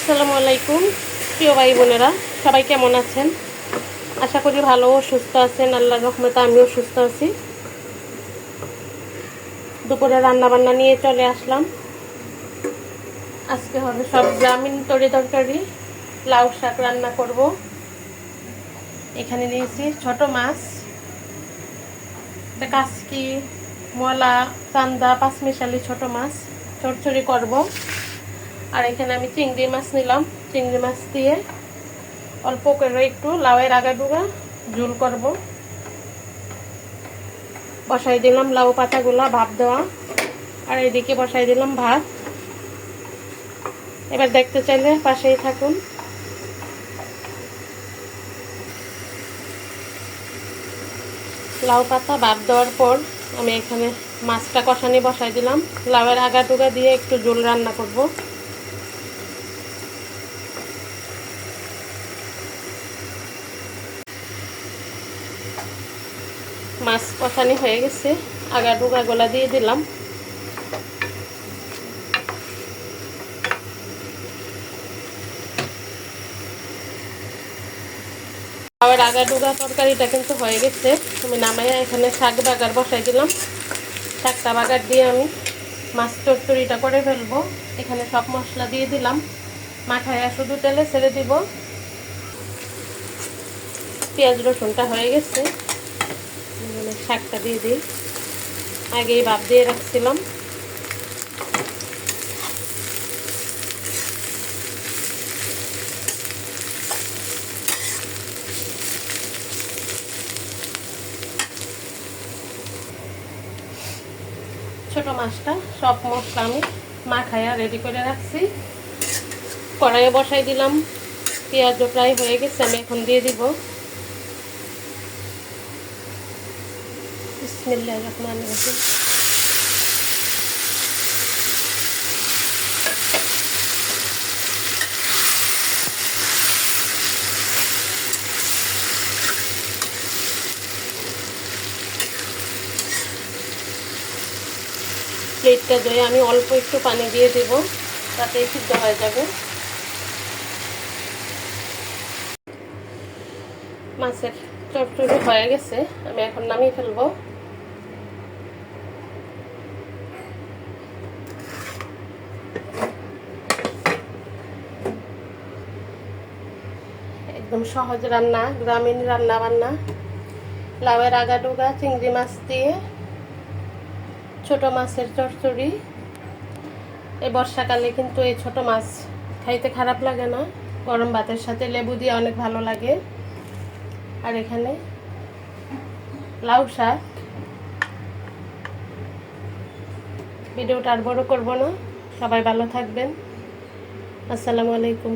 আসসালামু আলাইকুম প্রিয় ভাই বোনেরা, সবাই কেমন আছেন? আশা করি ভালো ও সুস্থ আছেন। আল্লাহর রহমতে আমিও সুস্থ আছি। দুপুরে রান্নাবান্না নিয়ে চলে আসলাম। আজকে হবে সব গ্রামীণ তরকারি, লাউ শাক রান্না করব। এখানে নিয়েছি ছোট মাছ, কাচকি, মলা, চান্দা, পাঁচমিশালি ছোট মাছ চচ্চড়ি করব। আর এখানে আমি চিংড়ি মাছ নিলাম। চিংড়ি মাছ দিয়ে অল্প করে একটু লাউয়ের আগাডুগা ঝোল করব। বসাই দিলাম লাউ পাতাগুলা ভাপ দেওয়া, আর এদিকে বসাই দিলাম ভাত। এবার দেখতে চাইলে পাশেই থাকুন। লাউ পাতা ভাপ দেওয়ার পর আমি এখানে মাছটা কষানি বসাই দিলাম। লাউয়ের আগাডুগা দিয়ে একটু ঝোল রান্না করব। মাছ কষানি হয়ে গেছে, আগাডুগা গোলা দিয়ে দিলাম। লাউয়ের আগাডুগা তরকারিটা কিন্তু হয়ে গেছে। আমি নামাইয়া এখানে শাক বাগার বসাই দিলাম। শাকটা বাগার দিয়ে আমি মাছ চচ্চড়িটা করে ফেলবো। এখানে সব মশলা দিয়ে দিলাম, মাখাইয়া শুধু তেলে ছেড়ে দিব। পেঁয়াজ রসুনটা হয়ে গেছে, শাকটা দিয়ে দিই। আগেই ভাপ দিয়ে রাখছিলাম। ছোট মাছটা সব মশলা আমি মাখাইয়া রেডি করে রাখছি। কড়াইয়ে বসাই দিলাম। পেঁয়াজও প্রায় হয়ে গেছে, আমি এখন দিয়ে দিব। বিসমিল্লাহির রহমানির রহিম। প্লেটটা ধুয়ে আমি অল্প একটু পানি দিয়ে দেব, তাতে সিদ্ধ হয়ে যাবে। মাছের চচ্চড়ি হয়ে গেছে, আমি এখন নামিয়ে ফেলবো। একদম সহজ রান্না, গ্রামীণ রান্না বান্না। লাউয়ের আগাডুগা চিংড়ি মাছ দিয়ে ছোট মাছের চচ্চড়ি। এই বর্ষাকালে কিন্তু এই ছোট মাছ খাইতে খারাপ লাগে না। গরম ভাতের সাথে লেবু দিয়ে অনেক ভালো লাগে। আর এখানে লাউ শাক। ভিডিওটা আর বড় করব না। সবাই ভালো থাকবেন। আসসালামু আলাইকুম।